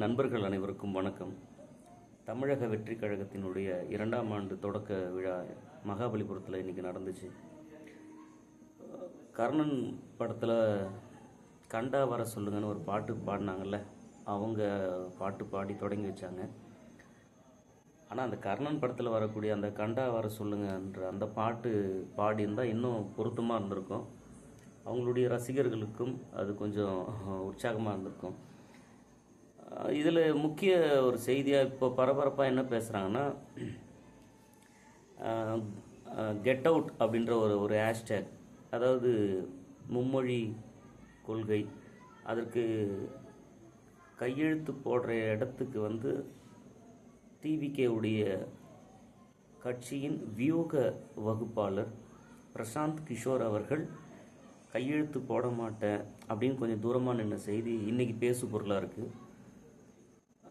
நண்பர்கள் அனைவருக்கும் வணக்கம். தமிழக வெற்றி கழகத்தினுடைய 2ஆம் ஆண்டு தொடக்க விழா மகாபலிபுரத்தில் இன்றைக்கி நடந்துச்சு. கர்ணன் படத்தில் கண்டா வர சொல்லுங்கன்னு ஒரு பாட்டு பாடினாங்கல்ல, அவங்க பாட்டு பாடி தொடங்கி வச்சாங்க. ஆனால் அந்த கர்ணன் படத்தில் வரக்கூடிய அந்த கண்டா வர சொல்லுங்கன்ற அந்த பாட்டு பாடியிருந்தால் இன்னும் பொருத்தமாக இருந்திருக்கும். அவங்களுடைய ரசிகர்களுக்கும் அது கொஞ்சம் உற்சாகமாக இருந்திருக்கும். இதில் முக்கிய ஒரு செய்தியாக இப்போ பரபரப்பாக என்ன பேசுகிறாங்கன்னா, கெட் அவுட் அப்படின்ற ஒரு ஹேஷ்டேக், அதாவது மும்மொழி கொள்கை, அதற்கு கையெழுத்து போடுற இடத்துக்கு டிவிகேவுடைய கட்சியின் வியூக வகுப்பாளர் பிரசாந்த் கிஷோர் அவர்கள் கையெழுத்து போட மாட்டேன் அப்படின்னு கொஞ்சம் தூரமாக நின்ற செய்தி இன்றைக்கி பேசு பொருளாக இருக்குது.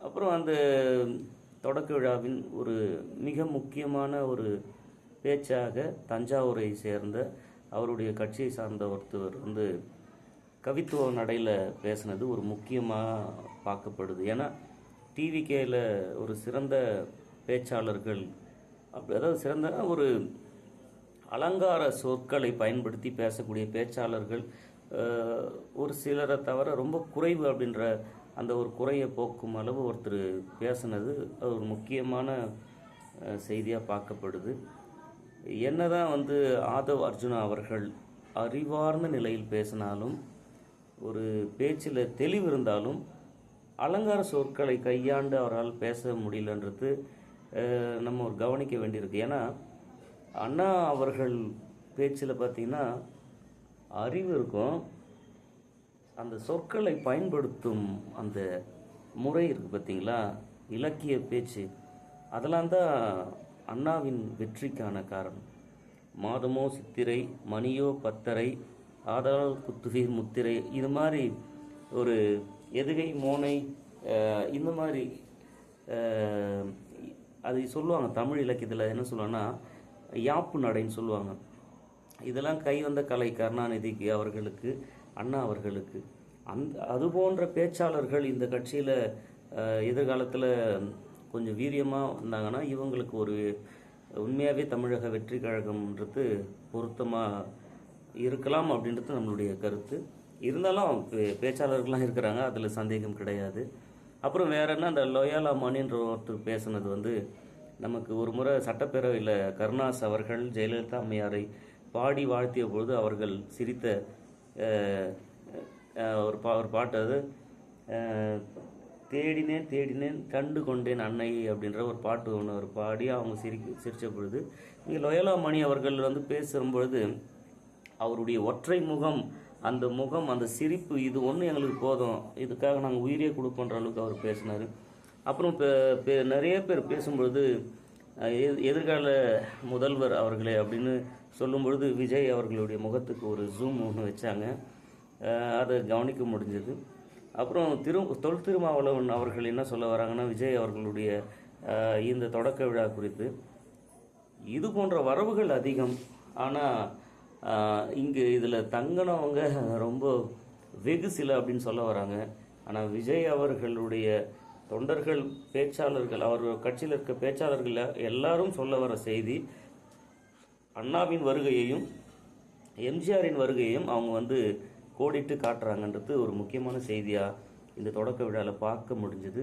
அப்புறம் அந்த தொடக்க விழாவின் ஒரு மிக முக்கியமான ஒரு பேச்சாக தஞ்சாவூரை சேர்ந்த அவருடைய கட்சியை சார்ந்த ஒருத்தர் கவித்துவ நடையில் பேசினது ஒரு முக்கியமாக பார்க்கப்படுது. ஏன்னா டிவிகேயில் ஒரு சிறந்த பேச்சாளர்கள், அதாவது சிறந்த ஒரு அலங்கார சொற்களை பயன்படுத்தி பேசக்கூடிய பேச்சாளர்கள் ஒரு சிலரை தவிர ரொம்ப குறைவு அப்படின்ற அந்த ஒரு குறையை போக்கும் அளவு ஒருத்தர் பேசினது ஒரு முக்கியமான செய்தியாக பார்க்கப்படுது. என்னதான் ஆதவ் அர்ஜுனா அவர்கள் அறிவார்ந்த நிலையில் பேசினாலும், ஒரு பேச்சில் தெளிவு இருந்தாலும், அலங்கார சொற்களை கையாண்டு அவரால் பேச முடியலன்றது நம்ம ஒரு கவனிக்க வேண்டியிருக்கு. ஏன்னா அண்ணா அவர்கள் பேச்சில் பார்த்திங்கன்னா அறிவு இருக்கும், அந்த சொற்களை பயன்படுத்தும் அந்த முறை இருக்குது பார்த்திங்களா, இலக்கிய பேச்சு, அதெல்லாம் தான் அண்ணாவின் வெற்றிக்கான காரணம். மாதமோ சித்திரை, மணியோ பத்தரை, ஆதலால் குத்துவீர் முத்திரை, இது மாதிரி ஒரு எதுகை மோனை, இந்த மாதிரி அதை சொல்லுவாங்க. தமிழ் இலக்கியத்தில் என்ன சொல்லுவாங்கன்னா யாப்பு நடைன்னு சொல்லுவாங்க. இதெல்லாம் கைவந்த கலை கருணாநிதிக்கு அவர்களுக்கு, அண்ணா அவர்களுக்கு. அது போன்ற பேச்சாளர்கள் இந்த கட்சியில் எதிர்காலத்தில் கொஞ்சம் வீரியமாக வந்தாங்கன்னா இவங்களுக்கு ஒரு உண்மையாகவே தமிழக வெற்றி கழகம்ன்றது பொருத்தமாக இருக்கலாம் அப்படின்றது நம்மளுடைய கருத்து. இருந்தாலும் பேச்சாளர்கள்லாம் இருக்கிறாங்க, அதில் சந்தேகம் கிடையாது. அப்புறம் வேற என்ன, அந்த லொயாலா மணின்ற ஒருத்தர் பேசுனது நமக்கு ஒரு முறை சட்டப்பேரவையில் கருணாஸ் அவர்கள் ஜெயலலிதா அம்மையாரை பாடி வாழ்த்திய பொழுது அவர்கள் சிரித்த ஒரு பாட்டு, அது தேடினேன் தேடினேன் கண்டு கொண்டேன் அன்னை அப்படின்ற ஒரு பாட்டு ஒன்று ஒரு பாடி அவங்க சிரித்த பொழுது, இங்கே லொயலா மணி அவர்கள் பேசும்பொழுது அவருடைய ஒற்றை முகம், அந்த முகம், அந்த சிரிப்பு, இது ஒன்று எங்களுக்கு போதும், இதுக்காக நாங்கள் உயிரே கொடுப்போன்ற அளவுக்கு அவர் பேசினார். அப்புறம் நிறைய பேர் பேசும்பொழுது எதிர்கால முதல்வர் அவர்களே அப்படின்னு சொல்லும்பொழுது விஜய் அவர்களுடைய முகத்துக்கு ஒரு ஜூம் ஒன்று வச்சாங்க, அதை கவனிக்க முடிஞ்சது. அப்புறம் தொல் திருமாவளவன் அவர்கள் என்ன சொல்ல வராங்கன்னா, விஜய் அவர்களுடைய இந்த தொடக்க விழா குறித்து, இது போன்ற வரவுகள் அதிகம், ஆனால் இங்கு இதில் தங்கினவங்க ரொம்ப வெகு சில அப்படின்னு சொல்ல வராங்க. ஆனால் விஜய் அவர்களுடைய தொண்டர்கள், பேச்சாளர்கள், அவர் கட்சியில் இருக்க பேச்சாளர்கள் எல்லாரும் சொல்ல வர செய்தி, அண்ணாவின் வருகையையும் எம்ஜிஆரின் வருகையையும் அவங்க கோடிட்டு காட்டுறாங்கன்றது ஒரு முக்கியமான செய்தியாக இந்த தொடக்க விழாவில் பார்க்க முடிஞ்சுது.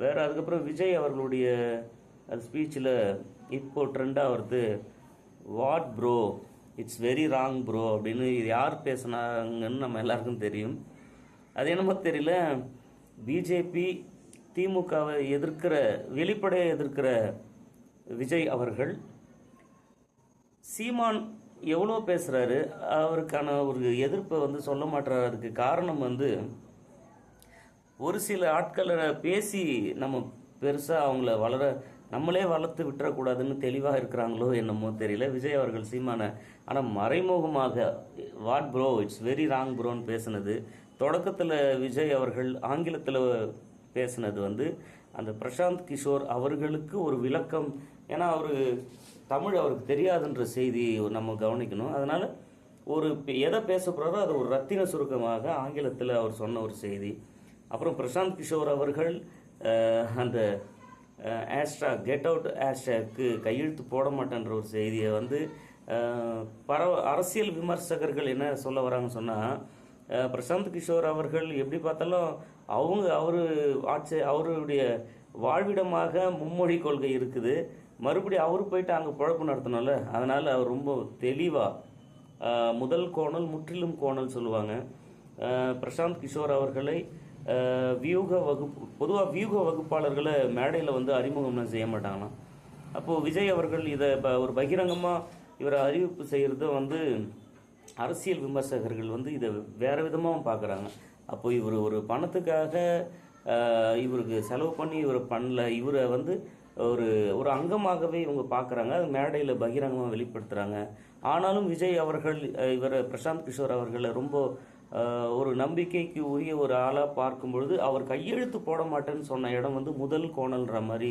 வேறு அதுக்கப்புறம் விஜய் அவர்களுடைய அது ஸ்பீச்சில் இப்போ ட்ரெண்டாக வருது, what bro, it's very wrong bro அப்படின்னு. இது யார் பேசுனாங்கன்னு நம்ம எல்லாருக்கும் தெரியும். அது என்னமோ தெரியல, பிஜேபி திமுகவை வெளிப்படையாக எதிர்க்கிற விஜய் அவர்கள் சீமான் எவ்வளோ பேசுகிறாரு, அவருக்கான ஒரு எதிர்ப்பை சொல்ல மாட்டுறாரு. அதுக்கு காரணம் ஒரு சில ஆட்களை பேசி நம்ம பெருசாக அவங்கள நம்மளே வளர்த்து விட்டுறக்கூடாதுன்னு தெளிவாக இருக்கிறாங்களோ என்னமோ தெரியல விஜய் அவர்கள் சீமான. ஆனால் மறைமுகமாக what bro, it's very wrong ப்ரோன்னு பேசுனது, தொடக்கத்தில் விஜய் அவர்கள் ஆங்கிலத்தில் பேசுனது அந்த பிரசாந்த் கிஷோர் அவர்களுக்கு ஒரு விளக்கம். ஏன்னா அவர் தமிழ் அவருக்கு தெரியாதுன்ற செய்தி நம்ம கவனிக்கணும். அதனால் எதை பேச போகிறாரோ அது ஒரு ரத்தின சுருக்கமாக ஆங்கிலத்தில் அவர் சொன்ன ஒரு செய்தி. அப்புறம் பிரசாந்த் கிஷோர் அவர்கள் அந்த கெட் அவுட் ஹேஷ்டேக்கு கையெழுத்து போட மாட்டேன்ற ஒரு செய்தியை வந்து அரசியல் விமர்சகர்கள் என்ன சொல்ல வராங்கன்னு சொன்னால், பிரசாந்த் கிஷோர் அவர்கள் எப்படி பார்த்தாலும் அவருடைய வாழ்விடமாக மும்மொழி கொள்கை இருக்குது, மறுபடியும் அவரு போயிட்டு அங்கே பொழப்பு நடத்தினால அதனால் அவர் ரொம்ப தெளிவாக முதல் கோணல் முற்றிலும் கோணல் சொல்லுவாங்க. பிரசாந்த் கிஷோர் அவர்களை பொதுவாக வியூக வகுப்பாளர்களை மேடையில் வந்து அறிமுகம் செய்ய மாட்டாங்களாம். அப்போது விஜய் அவர்கள் இதை ஒரு பகிரங்கமாக இவரை அறிவிப்பு செய்கிறது வந்து அரசியல் விமர்சகர்கள் வந்து இதை வேறு விதமாக பார்க்குறாங்க. அப்போது இவர் ஒரு பணத்துக்காக இவருக்கு செலவு பண்ணி இவரை பண்ணல, இவரை வந்து ஒரு ஒரு அங்கமாகவே இவங்க பார்க்குறாங்க, அது மேடையில் பகிரங்கமாக வெளிப்படுத்துகிறாங்க. ஆனாலும் விஜய் அவர்கள் பிரசாந்த் கிஷோர் அவர்களை ரொம்ப ஒரு நம்பிக்கைக்கு உரிய ஒரு ஆளாக பார்க்கும் பொழுது அவர் கையெழுத்து போட மாட்டேன்னு சொன்ன இடம் வந்து முதல் கோணல்ன்ற மாதிரி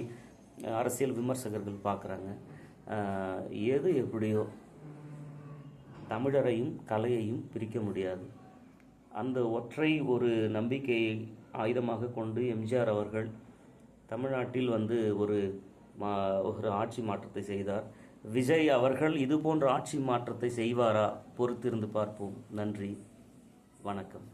அரசியல் விமர்சகர்கள் பார்க்குறாங்க. எது எப்படியோ தமிழரையும் கலையையும் பிரிக்க முடியாது. அந்த ஒற்றை ஒரு நம்பிக்கையை ஆயுதமாக கொண்டு எம்ஜிஆர் அவர்கள் தமிழ்நாட்டில் வந்து ஒரு ஆட்சி மாற்றத்தை செய்தார். விஜய் அவர்கள் இது போன்ற ஆட்சி மாற்றத்தை செய்வாரா? பொறுத்திருந்து பார்ப்போம். நன்றி, வணக்கம்.